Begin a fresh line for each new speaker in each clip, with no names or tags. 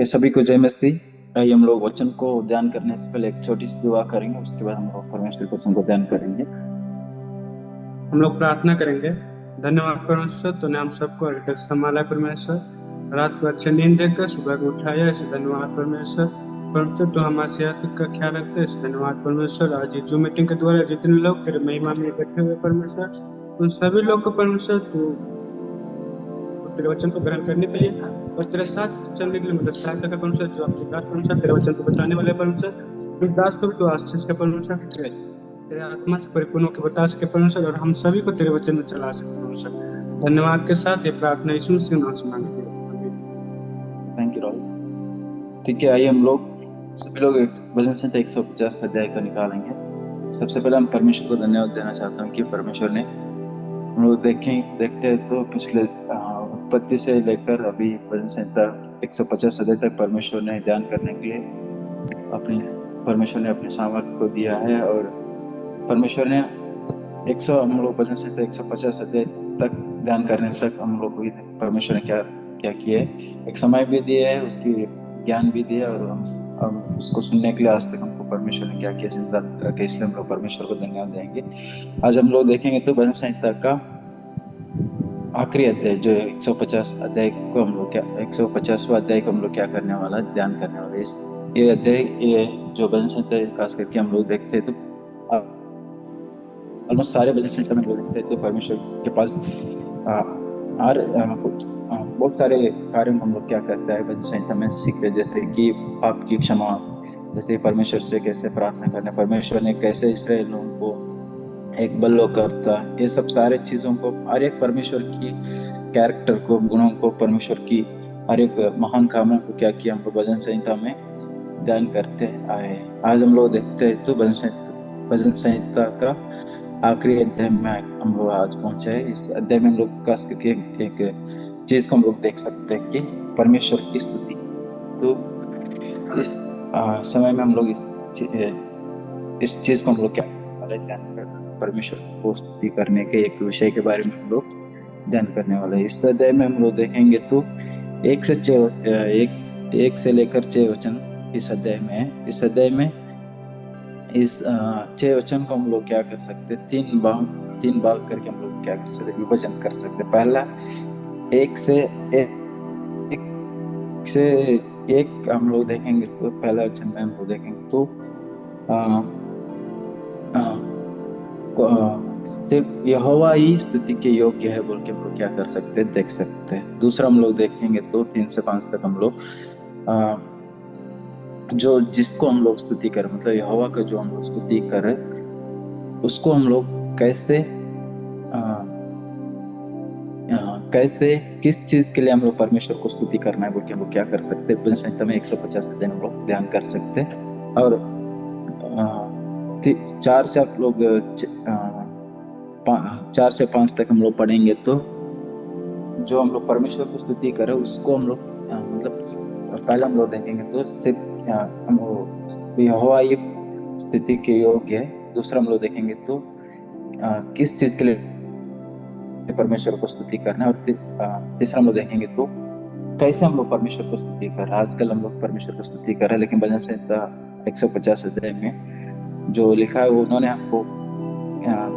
ये सभी को जय मसीह। आइए हम लोग वचन को ध्यान करने से पहले एक छोटी सी दुआ करेंगे, उसके बाद हम लोग परमेश्वर के वचन को ध्यान करेंगे।
हम लोग प्रार्थना करेंगे। धन्यवाद परमेश्वर, तूने हम सबको अभी तक संभाला परमेश्वर। रात को अच्छे नींद देकर सुबह को उठाया, इसे धन्यवाद परमेश्वर। परमेश्वर तू हमारी सेहत का ख्याल रखते है, इसे धन्यवाद परमेश्वर। आज ये जूम मीटिंग के द्वारा जितने लोग तेरे महिमा में इकट्ठे हुए परमेश्वर, उन सभी लोग को परमेश्वर तू तेरे वचन को ग्रहण करने के लिए और तेरे साथ चलने के लिए मदद सहायता कर परमेश्वर। जो आपके दास परमेश्वर तेरे वचन को बताने वाले परमेश्वर, इस दास को भी तू आशीष के परमेश्वर, तेरे आत्मा से परिपूर्ण होकर बता सके परमेश्वर, और हम सभी को तेरे वचन में चला सके परमेश्वर। धन्यवाद के साथ ये प्रार्थना यीशु मसीह के नाम से मांगते हैं, आमीन।
Thank you Rahul. ठीक है, आइए हम लोग सभी लोग भजन संहिता 150 अध्याय का निकालेंगे। सबसे पहले हम परमेश्वर को धन्यवाद देना चाहता हूँ कि परमेश्वर ने हम लोग देखते हैं तो पिछले उत्पत्ति से लेकर अभी भजन संहिता 150 अध्याय तक परमेश्वर ने ध्यान करने के लिए अपनी परमेश्वर ने अपने सामर्थ्य को दिया है। और परमेश्वर ने 100 हम लोग भजन संहिता 150 अध्याय तक ध्यान करने तक हम लोग को परमेश्वर ने क्या क्या किया है, एक समय भी दिया है, उसकी ज्ञान भी दिया, और हम उसको सुनने के लिए आज तक हमको परमेश्वर ने क्या किया जिंदा रखे, इसलिए हम लोग परमेश्वर को धन्यवाद देंगे। आज हम लोग देखेंगे तो भजन संहिता का आखिरी अध्याय जो 150 अध्याय को हम लोग क्या 150वां अध्याय को हम लोग क्या करने वाला ध्यान करने वाले इस ये अध्याय, ये जो भजन संहिता है, खास करके हम लोग देखते हैं तो ऑलमोस्ट सारे भजन संहिता में हम लोग देखते हैं तो परमेश्वर के पास बहुत सारे कार्य हम लोग क्या करता है भजन संहिता में सीखते हैं, जैसे कि पाप की क्षमा, जैसे परमेश्वर से कैसे प्रार्थना करना, परमेश्वर ने कैसे इसराइल लोगों को एक बल्लो करता, ये सब सारे चीजों को, हर एक परमेश्वर की कैरेक्टर को, गुणों को, परमेश्वर की हर एक महान कामों को क्या किया हम लोग भजन संहिता में ध्यान करते आए। आज हम लोग देखते हैं तो भजन संहिता का आखिरी अध्याय में हम लोग आज पहुंचे हैं। इस अध्याय में हम लोग खास करके एक चीज को हम लोग देख सकते हैं कि परमेश्वर की स्तुति। तो इस समय में हम लोग इस चीज को हम लोग क्या वाले ध्यान करना, परमेश्वर को स्तुति करने के एक विषय के बारे में हम लोग ध्यान करने वाले हैं। इस अध्याय में हम लोग देखेंगे तो एक से लेकर 6 वचन इस अध्याय में है। इस अध्याय में इस 6 वचन को हम लोग क्या कर सकते हैं, तीन भाग करके हम लोग क्या कर सकते हैं, विभाजन कर सकते हैं। पहला एक से एक से एक हम लोग देखेंगे तो पहला वचन में हम लोग देखेंगे तो आ, सिर्फ यहोवा ही स्तुति के योग्य है बोल के हम लोग क्या कर सकते हैं, देख सकते हैं। दूसरा हम लोग देखेंगे तो 3 से 5 तक हम लोग आ, जो जिसको हम लोग स्तुति करें, मतलब यहोवा का जो हम लोग स्तुति करें उसको हम लोग कैसे आ, कैसे किस चीज के लिए हम लोग परमेश्वर को स्तुति करना है बोल के हम लोग क्या कर सकते हैं, भजन संहिता में 150 अध्याय हम लोग ध्यान कर सकते हैं। और 4 से आप लोग 4 से 5 तक हम लोग पढ़ेंगे तो जो हम लोग परमेश्वर को स्तुति करें उसको हम लोग मतलब पहले हम लोग देखेंगे तो सिर्फ हम यहोवा ये स्तुति के योग्य है। दूसरा हम लोग देखेंगे तो किस चीज के लिए परमेश्वर को स्तुति करना है। और तीसरा हम लोग देखेंगे तो कैसे हम लोग परमेश्वर को स्तुति कर रहे हैं। आजकल हम लोग परमेश्वर को स्तुति कर रहे हैं, लेकिन भजन संहिता 150 अध्याय में जो लिखा है वो उन्होंने हमको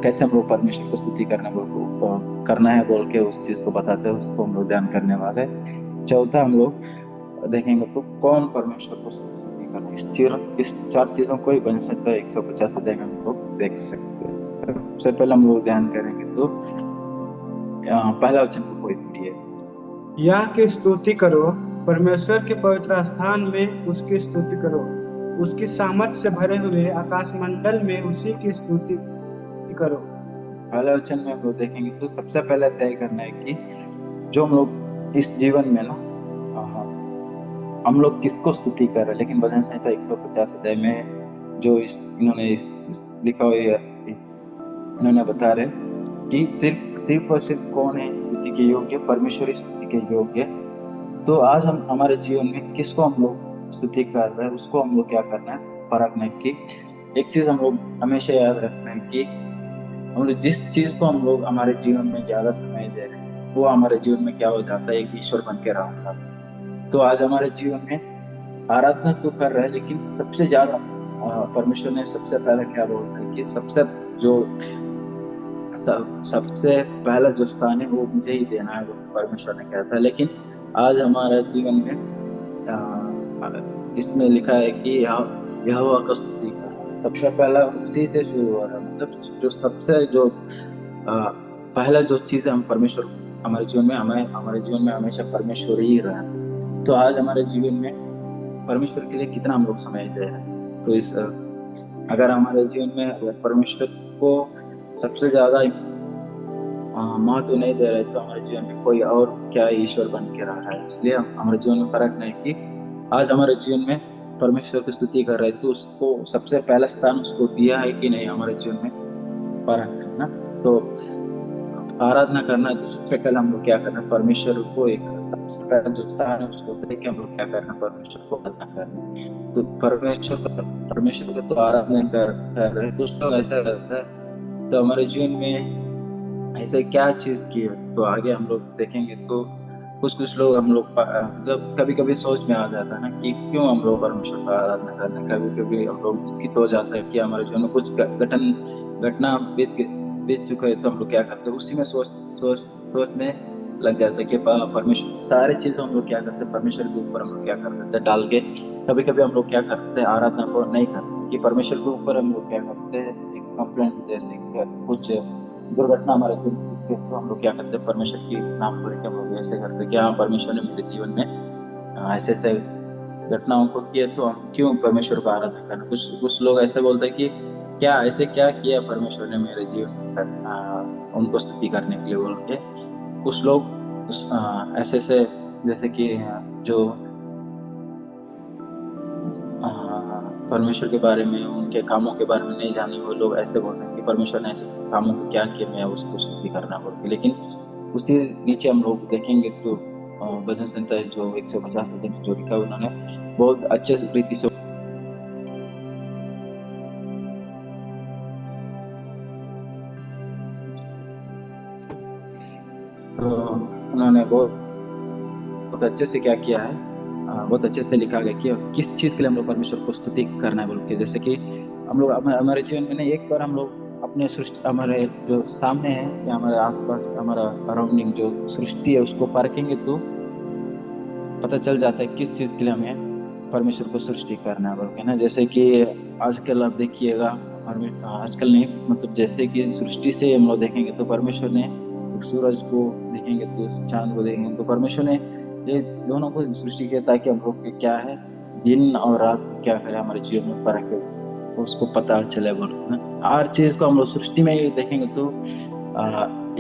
कैसे हम लोग परमेश्वर को स्तुति करना है बोल के उस चीज को बताते हैं, उसको हम लोग ध्यान करने वाले हैं। चौथा हम लोग देखेंगे तो कौन परमेश्वर को स्तुति करना है। इस 4 चीजों को ही भजन संहिता 150 अध्याय में हम लोग देख सकते हैं। सबसे पहले हम लोग ध्यान करेंगे तो पहला वचन को कोई दिए,
यह की स्तुति करो, परमेश्वर के पवित्र स्थान में उसकी स्तुति करो, उसकी सामर्थ से भरे हुए आकाश मंडल में उसी की स्तुति करो।
पहला वचन में हम लोग देखेंगे तो सबसे पहले तय करना है कि जो हम लोग इस जीवन में ना हम लोग किसको स्तुति कर रहे हैं। लेकिन भजन संहिता 150 अध्याय में जो इन्होंने लिखा हुआ है, इन्होंने बता रहे कि सिर्फ और सिर्फ कौन है स्तुति के योग्य, परमेश्वर ही स्तुति के योग्य। तो आज हम हमारे जीवन में किसको हम लोग स्तुति कर रहे हैं, उसको हम लोग क्या करना है, परखना है कि एक चीज हम लोग हमेशा याद रखना है कि हम लोग जिस चीज को हम लोग हमारे जीवन में ज्यादा समय दे रहे हैं वो हमारे जीवन में क्या हो जाता है, एक ईश्वर बन के रह जाता है। तो आज हमारे जीवन में आराधना तो कर रहे हैं, लेकिन सबसे ज्यादा परमेश्वर ने सबसे पहले क्या बोलता है कि सबसे जो सबसे पहला जो स्थान है वो मुझे ही देना है, वो परमेश्वर ने कहा था। लेकिन आज हमारे जीवन में इसमें लिखा है कि यहोवा का स्तुति करना सबसे पहला उसी से शुरू हो रहा है। मतलब जो सबसे जो आ, पहला जो चीज है, हम परमेश्वर हमारे जीवन में, हमारे जीवन में हमेशा परमेश्वर ही रहा। तो आज हमारे जीवन में परमेश्वर के लिए कितना हम लोग समय दे रहे हैं। तो अगर हमारे जीवन में अगर परमेश्वर को सबसे ज्यादा महत्व नहीं दे रहे, तो हमारे जीवन में कोई और क्या ईश्वर बन के रहा है। इसलिए हमारे जीवन में फर्क नहीं कि आज हमारे जीवन में परमेश्वर की स्तुति कर रहे हैं, तो उसको सबसे पहला स्थान उसको दिया है कि नहीं, हमारे जीवन में फर्क है ना। तो आराधना करना है तो सबसे पहले हम लोग क्या करना है, परमेश्वर को एक सबसे पहला जो स्थान है उसको दे के हम लोग क्या करना है, परमेश्वर को आराधना करना है। तो परमेश्वर को तो आराधना कर रहे हैं, कुछ लोग ऐसा रहता है। तो हमारे जीवन में ऐसे क्या चीज की है, तो आगे हम लोग देखेंगे। तो कुछ कुछ लोग हम लोग मतलब कभी कभी सोच में आ जाता है ना कि क्यों हम लोग परमेश्वर का आराधना करने। कभी कभी हम लोग दुखित हो जाता है कि हमारे जीवन में कुछ घटना बीत चुका है, तो हम लोग क्या करते हैं, उसी में सोच में लग जाता है कि परमेश्वर सारी चीजें हम लोग क्या करते हैं, परमेश्वर के ऊपर हम लोग क्या कर देते हैं डाल के। कभी कभी हम लोग क्या करते हैं, आराधना को नहीं करते कि परमेश्वर के ऊपर हम लोग क्या करते हैं, एक कंप्लेंट जैसे कुछ दुर्घटना हमारे जीवन में होती है, तो हम लोग क्या करते हैं, परमेश्वर की नाम को लेकर हम लोग ऐसे करते हैं कि हाँ, परमेश्वर ने मेरे जीवन में ऐसे ऐसे घटनाओं को किए, तो हम क्यों परमेश्वर को आराधना करना। कुछ कुछ लोग ऐसे बोलते हैं कि क्या ऐसे क्या किया परमेश्वर ने मेरे जीवन में उनको स्तुति करने के लिए बोल के। कुछ लोग ऐसे ऐसे जैसे कि जो परमेश्वर के बारे में, उनके कामों के बारे में नहीं जाने, वो लोग ऐसे बोलते हैं कि परमेश्वर ने ऐसे कामों को क्या किया, मैं उसको स्तुति करना बोल के। लेकिन उसी नीचे हम लोग देखेंगे तो भजन संहिता जो 150 में जो लिखा है, उन्होंने बहुत अच्छे रीति से तो उन्होंने बहुत अच्छे से क्या किया है, बहुत अच्छे से लिखा गया कि किस चीज के लिए हम लोग परमेश्वर को स्तुति करना है बोल के। जैसे कि हम लोग हमारे जीवन में ना, एक बार हम लोग अपने सृष्टि, हमारे जो सामने है या हमारे आसपास, हमारा अराउंडिंग जो सृष्टि है उसको परखेंगे तो पता चल जाता है किस चीज के लिए हमें परमेश्वर को सृष्टि करना है बोल के ना। जैसे कि आजकल आप देखिएगा, आजकल नहीं, मतलब जैसे कि सृष्टि से हम लोग देखेंगे तो परमेश्वर ने एक सूरज को देखेंगे तो चांद को देखेंगे, तो परमेश्वर ने ये दोनों को सृष्टि किया ताकि हम लोग के क्या है, दिन और रात को क्या करे हमारे जीवन में फर्क है उसको पता चले बोल के ना। हर चीज को हम लोग सृष्टि में ही देखेंगे तो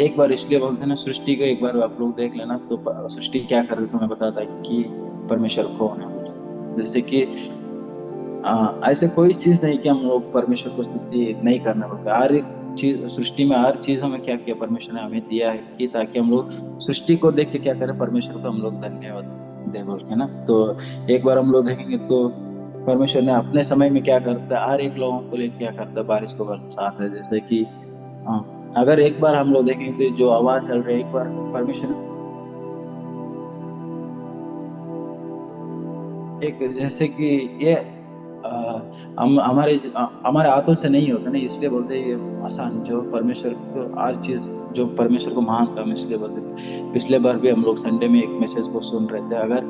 एक बार इसलिए बोलते हैं ना, सृष्टि को एक बार आप लोग देख लेना तो सृष्टि क्या कर रही है तुम्हें बताता है कि परमेश्वर कौन है। जैसे कि ऐसे कोई चीज नहीं कि हम लोग परमेश्वर को स्तुति नहीं करना पड़ता। हर एक चीज सृष्टि में, हर चीजों में क्या किया परमेश्वर ने हमें दिया है कि ताकि हम लोग सृष्टि को देख के क्या करें, परमेश्वर को हम लोग धन्यवाद दे बोल के ना। तो एक बार हम लोग देखेंगे तो परमेश्वर ने अपने समय में क्या करता है, हर एक लोगों को लिए क्या करता है, बारिश को बरसाता है। जैसे कि अगर एक बार हम लोग देखेंगे तो जो हवा चल रही है, एक बार परमेश्वर एक जैसे कि ये हम हमारे हाथों से नहीं होता ना, इसलिए बोलते हैं ये आसान जो परमेश्वर को हर चीज, जो परमेश्वर को महान काम है, इसलिए बोलते हैं। पिछले बार भी हम लोग संडे में एक मैसेज को सुन रहे थे, अगर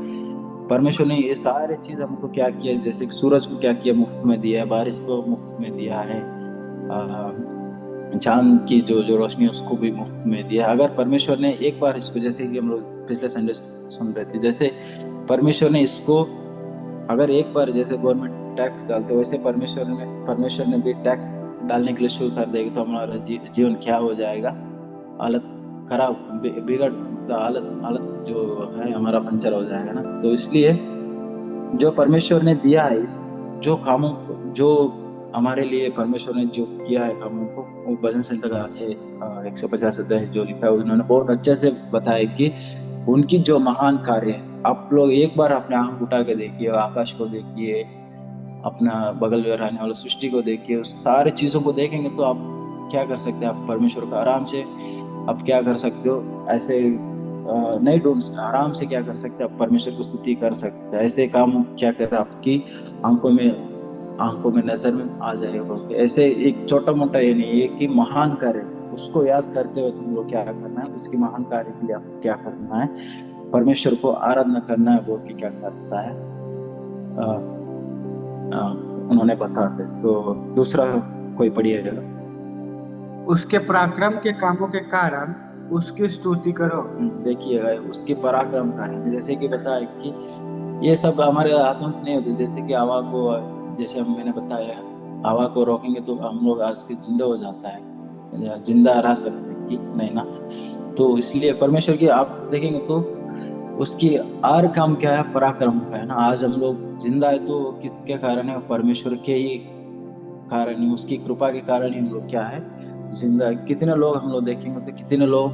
परमेश्वर ने ये सारे चीज हमको क्या किया, जैसे कि सूरज को क्या किया, मुफ्त में दिया है, बारिश को मुफ्त में दिया है, चांद की जो रोशनी है उसको भी मुफ्त में दिया। अगर परमेश्वर ने एक बार इसको, जैसे कि हम लोग पिछले संडे सुन रहे थे, जैसे परमेश्वर ने इसको अगर एक बार जैसे गवर्नमेंट टैक्स डालते, वैसे परमेश्वर ने भी टैक्स डालने के लिए शुरू कर देगा, तो हमारा जीवन क्या हो जाएगा, हालत खराब, बिगड़, मतलब हालत हालत जो है हमारा पंचर हो जाएगा ना। तो इसलिए जो परमेश्वर ने दिया है, इस जो कामों को, जो हमारे लिए परमेश्वर ने जो किया है कामों को, वो भजन संहिता का 150 अध्याय जो लिखा है, उन्होंने बहुत अच्छे से बताया कि उनकी जो महान कार्य है। आप लोग एक बार अपने आंख उठा के देखिए, आकाश को देखिए, अपना बगल में रहने वाला सृष्टि को देखिए, उस सारी चीजों को देखेंगे तो आप क्या कर सकते हैं, आप परमेश्वर का आराम से आप क्या कर सकते हो, ऐसे नहीं ढूंढ, आराम से क्या कर सकते हैं, आप परमेश्वर की स्तुति कर सकते हैं। ऐसे काम क्या कर आपकी आंखों में आंखों में नजर में आ जाएगा बोल के। ऐसे एक छोटा मोटा ये नहीं है कि महान कार्य, उसको याद करते हुए तुम लोग क्या करना है, उसकी महान कार्य के लिए आपको क्या करना है, परमेश्वर को आराधना करना है बोल के क्या करता है, अ, अ, उन्होंने बताते। तो दूसरा कोई पढ़िएगा।
उसके पराक्रम के कामों के कारण उसकी स्तुति करो।
देखिएगा उसके पराक्रम कार्य, जैसे कि बताया कि ये सब हमारे हाथों से नहीं होते। जैसे कि हवा को, जैसे हम मैंने बताया, हवा को रोकेंगे तो हम लोग आज के जिंदा हो जाता है, या जिंदा रह सकते हैं कि नहीं ना। तो इसलिए परमेश्वर की आप देखेंगे तो उसकी आर काम क्या है, पराक्रम का है ना। आज हम लोग जिंदा है तो किसके कारण है, परमेश्वर के ही कारण ही, उसकी कृपा के कारण ही हम लोग क्या है, जिंदा है। कितने लोग हम लोग देखेंगे तो कितने लोग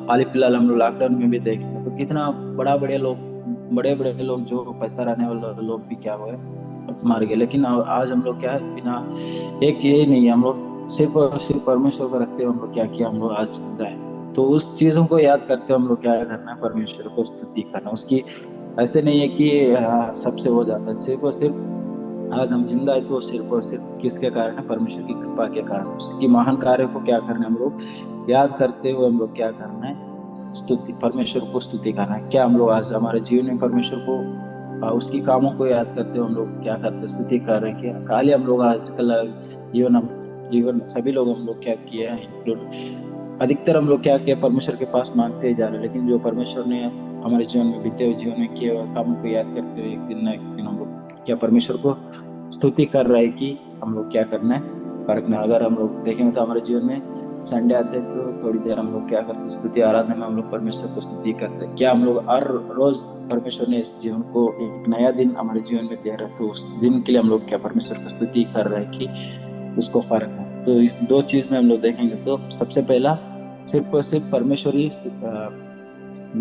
हाल फिलहाल हम लोग लॉकडाउन में भी देखेंगे तो कितना बड़े बड़े लोग जो पैसा रहने वाले लोग भी क्या हुए, मार गए। लेकिन आज हम लोग क्या है, बिना एक ये नहीं है, हम लोग सिर्फ और सिर्फ परमेश्वर को रखते हुए हम लोग क्या किया, हम लोग आज जिंदा है। तो उस चीजों को याद करते हुए हम लोग क्या करना है, परमेश्वर को स्तुति करना उसकी। ऐसे नहीं है कि सबसे हो जाता है, सिर्फ और सिर्फ आज हम जिंदा है तो सिर्फ और सिर्फ किसके कारण है, परमेश्वर की कृपा के कारण। उसकी महान कार्य को क्या करना है, हम लोग याद करते हुए हम लोग क्या करना है, स्तुति, परमेश्वर को स्तुति करना है। क्या हम लोग आज हमारे जीवन में परमेश्वर को उसकी कामों को याद करते हुए हम लोग क्या करते हैं, स्तुति कर रहे हैं क्या? खाली हम लोग आजकल जीवन हम जीवन सभी लोग हम लोग क्या किए हैं, इंक्लूड अधिकतर हम लोग क्या किया, परमेश्वर के पास मांगते ही जा रहे हैं। लेकिन जो परमेश्वर ने हमारे जीवन में बीते हुए जीवन में किए हुए कामों को याद करते हुए एक दिन ना एक दिन हम लोग क्या परमेश्वर को स्तुति कर रहा है कि हम लोग क्या करना है, परखना है। अगर हम लोग देखेंगे तो हमारे जीवन में संडे आते हैं तो थोड़ी देर हम लोग क्या करते हैं, स्तुति आराधना में हम लोग परमेश्वर को स्तुति करते हैं। क्या हम लोग हर रोज परमेश्वर ने इस जीवन को एक नया दिन हमारे जीवन में दिया रहा है, तो उस दिन के लिए हम लोग क्या परमेश्वर को स्तुति कर रहे हैं कि उसको फर्क है। तो इस दो चीज में हम लोग देखेंगे तो सबसे पहला सिर्फ और सिर्फ परमेश्वर ही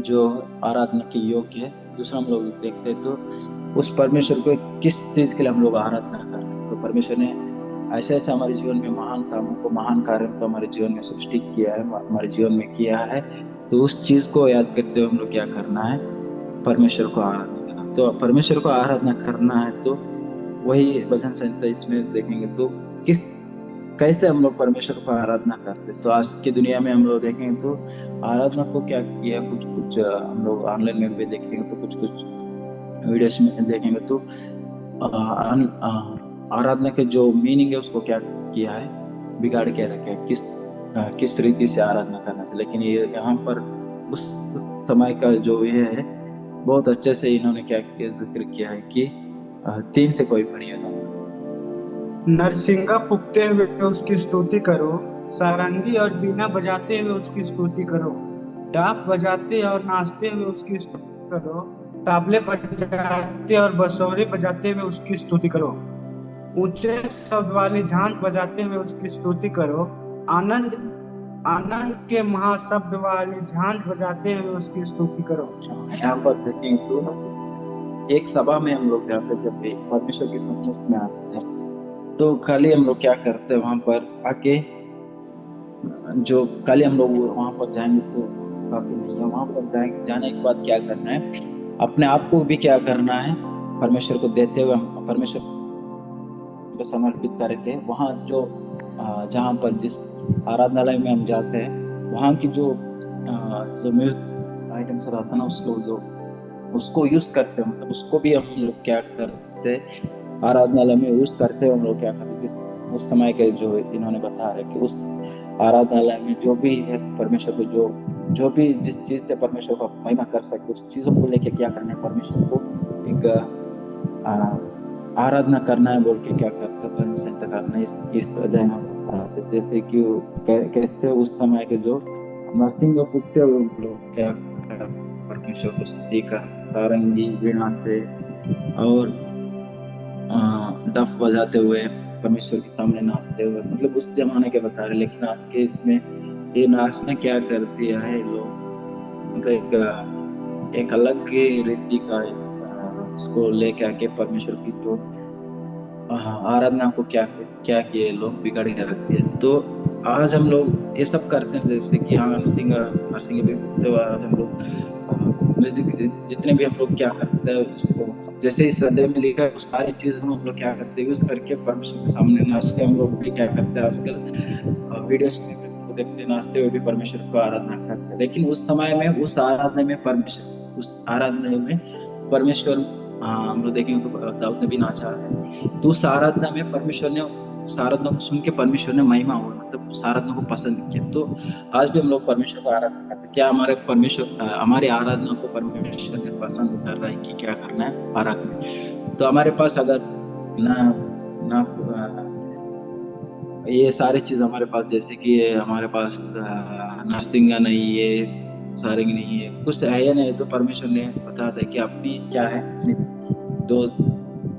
जो आराधना के योग्य है। दूसरा हम लोग देखते हैं तो उस परमेश्वर को किस चीज के लिए हम लोग आराधना कर रहे हैं। तो परमेश्वर ने ऐसे ऐसे हमारे जीवन में महान कामों को, महान कार्यों को हमारे जीवन में सृष्टि किया है, हमारे जीवन में किया है। तो उस चीज को याद करते हुए हम लोग क्या करना है, परमेश्वर को आराधना करना। तो परमेश्वर को आराधना करना है तो वही भजन संहिता इसमें देखेंगे तो किस कैसे हम लोग परमेश्वर को आराधना करते हैं। तो आज की दुनिया में हम लोग देखेंगे तो आराधना को क्या किया, कुछ कुछ हम लोग ऑनलाइन में भी देखेंगे तो कुछ कुछ वीडियोस में देखेंगे तो आराधना के जो मीनिंग है उसको क्या किया है, बिगाड़ के रखे है, किस रीति से आराधना करना था। लेकिन ये यहाँ पर उस समय का जो ये है, बहुत अच्छे से इन्होंने क्या किया, जिक्र किया है कि 3 से कोई पढ़िएगा।
नरसिंगा फूंकते हुए उसकी स्तुति करो, सारंगी और बीना बजाते हुए उसकी स्तुति करो, डाफ बजाते और नाचते हुए उसकी स्तुति करो, ताबले बजाते और बंसुरी बजाते हुए उसकी स्तुति करो, ऊंचे शब्द वाली झांझ बजाते हुए उसकी स्तुति करो, आनंद आनंद के महाशब्द वाली झांझ बजाते हुए उसकी स्तुति करो।
यहाँ पर देखेंगे तो एक सभा में हम लोग जाते हैं, जब इस परमेश्वर के सम्मुख में आते हैं तो खाली हम लोग क्या करते हैं, वहां पर आके जो खाली हम लोग वहां पर जाएंगे तो काफी नहीं है। वहां पर जाने के बाद क्या करना है, अपने आप को भी क्या करना है, परमेश्वर को देते हुए हम परमेश्वर को समर्पित करके वहाँ जो जहाँ पर जिस आराधनालय में हम जाते हैं वहाँ की जो म्यूजिक आइटम्स रहता है ना, उसको यूज करते हैं। मतलब उसको भी हम लोग क्या करते हैं, आराधनालय में यूज करते हैं। हम लोग क्या करते हैं, जिस उस समय के जो इन्होंने बता रहे कि उस आराधनालय में जो भी है परमेश्वर को जो भी जिस चीज से परमेश्वर को महिमा कर सकते उस चीजों को लेके क्या करना है, परमेश्वर को एक आराधना करना है बोल के क्या करता है, भजन संहिता करना है। इस अध्याय में बताते हैं। जैसे कि कैसे उस समय के जो नरसिंह फूकते हुए लोग क्या परमेश्वर को स्तुति कर, सारंगी वीणा से और डफ बजाते हुए परमेश्वर के सामने नाचते हुए, मतलब उस जमाने के बता रहे। लेकिन आज के इसमें ये नाचना क्या कर दिया है लोग, मतलब एक अलग ही रीति का इसको लेके आके परमेश्वर की जो आराधना को क्या क्या किए लोग, बिगाड़ के रख दिए। तो आज हम लोग ये सब करते हैं, जैसे कि हाँ नरसिंह भी करते हुए हम लोग म्यूजिक, जितने भी हम लोग क्या करते हैं उसको, जैसे इस अध्याय में लिखा है वो सारी चीज हम लोग क्या करते हैं यूज करके परमेश्वर के सामने नाचते हैं। हम लोग भी क्या करते हैं आजकल वीडियोस में को देखते हैं, नाचते हुए भी परमेश्वर को आराधना करते हैं। लेकिन उस समय में उस आराधना में परमेश्वर, उस आराधना में परमेश्वर, हम लोग देखेंगे तो दाऊद ने भी नाचा है, तो उस आराधना में परमेश्वर ने, उस आराधना को सुन के परमेश्वर ने महिमा हुआ, मतलब उस आराधना को पसंद किया। तो आज भी हम लोग परमेश्वर को आराधना करते हैं। क्या हमारे परमेश्वर हमारी आराधना को परमेश्वर ने पसंद कर रहा है कि क्या करना है परख में। तो हमारे पास अगर ना ना ये सारी चीज हमारे पास, जैसे कि हमारे पास नर्सिंग नहीं है, सारंग नहीं है, कुछ है या नहीं, तो परमेश्वर ने बता था कि अपनी क्या है, दो,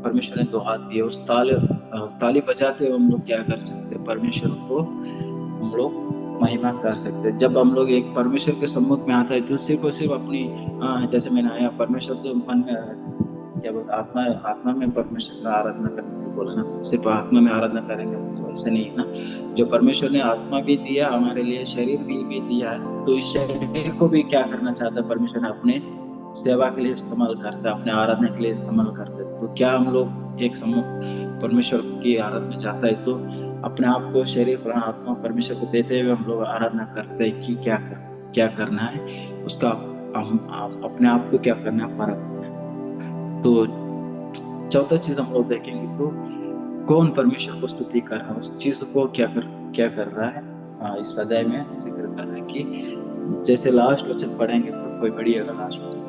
परमेश्वर ने दो हाथ दिए, उस ताली बजाते हुए हम लोग क्या कर सकते हैं, परमेश्वर को हम लोग महिमा कर सकते हैं। जब हम लोग एक परमेश्वर के सम्मुख में आता है तो सिर्फ और सिर्फ अपनी, जैसे मैंने आया परमेश्वर तो मन में क्या बोलते, आत्मा आत्मा में परमेश्वर का आराधना करने को बोला ना, सिर्फ आत्मा में आराधना करेंगे तो ऐसे नहीं है ना। जो परमेश्वर ने आत्मा भी दिया हमारे लिए, शरीर भी दिया है, तो इस शरीर को भी क्या करना चाहता है परमेश्वर ने, अपने सेवा के लिए इस्तेमाल करता है, अपने आराधना के लिए इस्तेमाल करते हैं। तो क्या हम लोग एक समय परमेश्वर की आराधना में जाता है तो अपने आप को, शरीर प्राण आत्मा परमेश्वर को देते हुए हम लोग आराधना करते हैं कि क्या करना है उसका, हम अपने आप को क्या करना है परख। तो चौथा चीज हम लोग देखेंगे तो कौन परमेश्वर को स्तुति कर रहा है, उस चीज को क्या कर रहा है। इस अध्याय में जिक्र कर रहा है कि जैसे लास्ट वचन पढ़ेंगे तो कोई पढ़िएगा लास्ट वचन।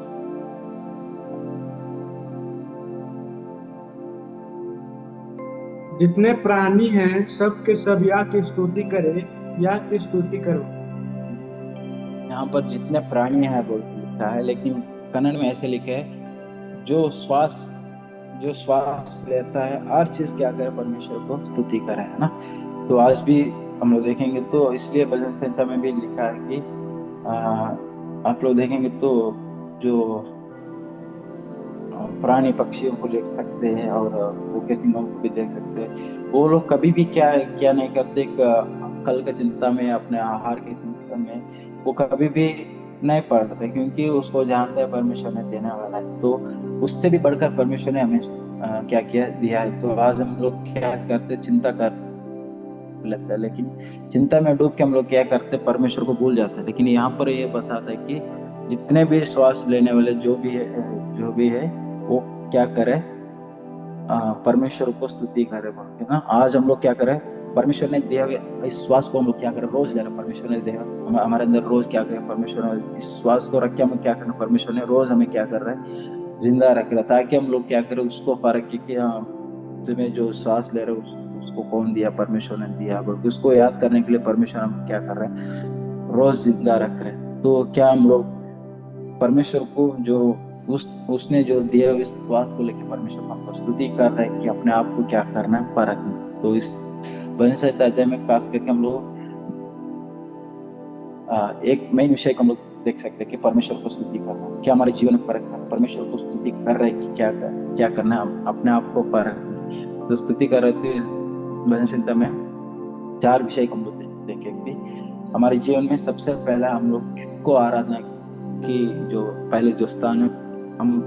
जितने प्राणी हैं सब के सब या की स्तुति करे, या की स्तुति करो।
यहाँ पर जितने प्राणी हैं बोल के लिखा है, लेकिन कन्नड़ में ऐसे लिखा है जो श्वास लेता है हर चीज क्या करे, परमेश्वर को स्तुति करे, है ना। तो आज भी हम लोग देखेंगे तो इसलिए भजन संहिता में भी लिखा है कि आप लोग देखेंगे तो जो प्राणी पक्षियों को देख सकते हैं और भूखे सिंहों को भी देख सकते हैं, वो लोग कभी भी क्या क्या नहीं करते, कल का चिंता में, अपने आहार की चिंता में वो कभी भी नहीं पड़ते, क्योंकि उसको जानते हैं परमेश्वर ने देने वाला है। तो उससे भी बढ़कर परमेश्वर ने हमें क्या किया दिया है। तो आज हम लोग क्या करते, चिंता कर लेते हैं, लेकिन चिंता में डूब के हम लोग क्या करते हैं, परमेश्वर को भूल जाते हैं। लेकिन यहाँ पर ये बताता है कि जितने भी श्वास लेने वाले जो भी है वो क्या करे, परमेश्वर को स्तुति करे बोल के ना। आज हम लोग क्या करें, परमेश्वर ने दिया हुआ इस श्वास को हम लोग क्या करें, रोज ले रहे हैं। परमेश्वर ने दिया हमारे अंदर, रोज क्या करें, परमेश्वर ने इस श्वास को रख के हम क्या करें, परमेश्वर ने रोज हमें क्या कर रहा है, जिंदा रख रहा है, ताकि हम लोग क्या करें, उसको फर्क कि हाँ, तुम्हें जो श्वास ले रहे हो उसको कौन दिया, परमेश्वर ने दिया बोल के उसको याद करने के लिए परमेश्वर हम क्या कर रहे हैं, रोज जिंदा रख रहे हैं। तो क्या हम लोग परमेश्वर को जो उसने जो दिया इस श्वास को लेकर परमेश्वर को हम स्तुति कर रहे हैं कि अपने आप को क्या करना है परखना। तो इस भजन संहिता अध्याय में खास करके हम लोग एक मेन विषय को हम लोग देख सकते हैं कि परमेश्वर को स्तुति करना, क्या हमारे जीवन में परखना, परमेश्वर को स्तुति कर रहे हैं कि क्या करना है, अपने आप को परखना। तो स्तुति कर रहे थे इस भजन संहिता में 4 विषय को हम लोग देखेंगे। हमारे जीवन में सबसे पहला हम लोग किसको आराधना की, जो पहले जो स्थान है हम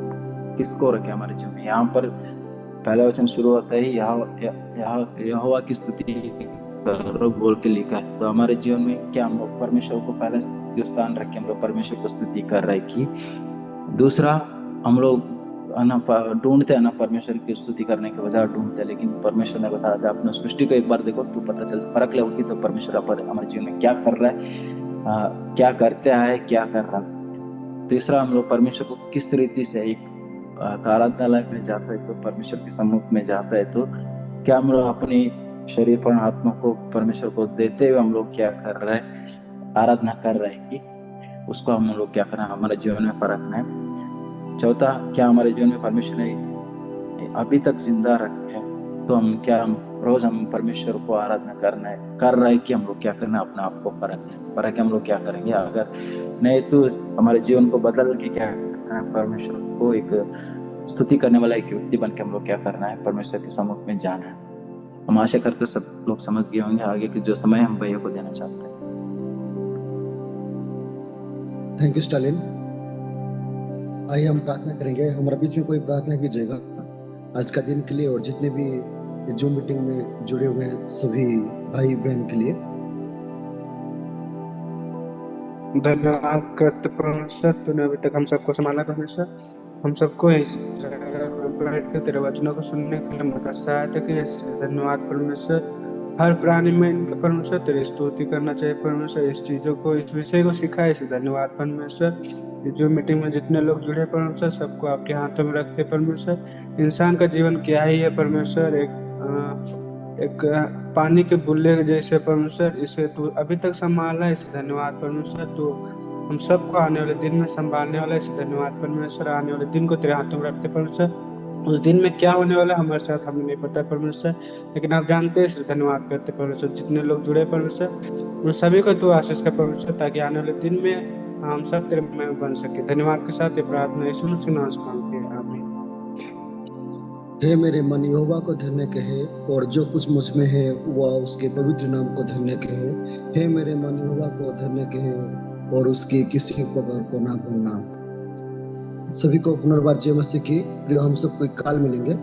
किसको रखे हमारे जीवन में। यहाँ पर पहला वचन शुरू होता है यहोवा की स्तुति करो बोल के लिखा है। तो हमारे जीवन में क्या हम लोग परमेश्वर को पहले जो स्थान रखे, हम लोग परमेश्वर को स्तुति कर रहे हैं कि। दूसरा, हम लोग ढूंढते हैं ना, परमेश्वर की स्तुति करने के बजाय ढूंढते हैं, लेकिन परमेश्वर ने बताया था अपने सृष्टि को एक बार देखो तो पता चल फर्क लगेगी, तो परमेश्वर हमारे जीवन में क्या कर रहा है, क्या करते हैं, क्या कर रहा है। तीसरा, हम लोग परमेश्वर को किस रीति से एक आराधनालय में जाता है, तो परमेश्वर के सम्मुख में जाता है, तो क्या हम लोग अपनी शरीर पर आत्मा को परमेश्वर को देते हुए हम लोग क्या कर रहे हैं, आराधना कर रहे हैं कि उसको हम लोग क्या करना, हमारे जीवन में फर्क है। चौथा, क्या हमारे जीवन में परमेश्वर ने अभी तक जिंदा रखे, तो हम रोज हम परमेश्वर को आराधना कर रहे हैं कि हम लोग क्या करना, अपने आप को परख के हम लोग क्या करेंगे। अगर नहीं तो हमारे जीवन को बदल के क्या करना है, परमेश्वर को एक स्तुति करने वाला एक व्यक्ति बन के हम लोग क्या करना है, परमेश्वर के सम्मुख में जाना है। हम आशा करते सब लोग समझ गए होंगे। आगे के जो समय हम भैया को देना चाहते हैं।
Thank you Stalin. आइए हम प्रार्थना करेंगे। हमारे बीच में कोई प्रार्थना कीजिएगा आज का दिन के लिए और जितने भी जूम मीटिंग में जुड़े हुए हैं सभी भाई बहन के लिए।
धन्यवाद करते परमेश्वर, तूने अभी तक हम सबको संभाला परमेश्वर। हम सबको इस जगह पर बैठ कर तेरे वचनों को सुनने के लिए मदद सहायता की, इसलिए धन्यवाद परमेश्वर। हर प्राणी में इनके परमेश्वर तेरी स्तुति करना चाहिए परमेश्वर। इस चीजों को, इस विषय को सिखाए, इसे धन्यवाद परमेश्वर। ये जो मीटिंग में जितने लोग जुड़े परमेश्वर, सबको आपके हाथों में रखते परमेश्वर। इंसान का जीवन क्या ही है परमेश्वर, एक पानी के बुल्ले के जैसे परमेश्वर, इसे तू अभी तक संभाला है, इसे धन्यवाद परमेश्वर। तू हम सबको आने वाले दिन में संभालने वाला है, इसे धन्यवाद परमेश्वर। आने वाले दिन को तेरे हाथों में रखते परमेश्वर। उस दिन में क्या होने वाला है हमारे साथ हमें नहीं पता परमेश्वर, लेकिन आप जानते हैं, इसलिए धन्यवाद करते परमेश्वर। जितने लोग जुड़े परमेश्वर, उन सभी को तू आशीष कर परमेश्वर, ताकि आने वाले दिन में हम सब तेरे में बन सके। धन्यवाद के साथ ये प्रार्थना यीशु मसीह नाम से मांगते हैं, आमीन।
हे मेरे मन यहोवा को धन्य कहे और जो कुछ मुझ में है वह उसके पवित्र नाम को धन्य कहे। हे मेरे मन यहोवा को धन्य कहे और उसके किसी उपकार को ना भूलना। सभी को पुनर्वार जय मसीह की। हम सबको काल मिलेंगे।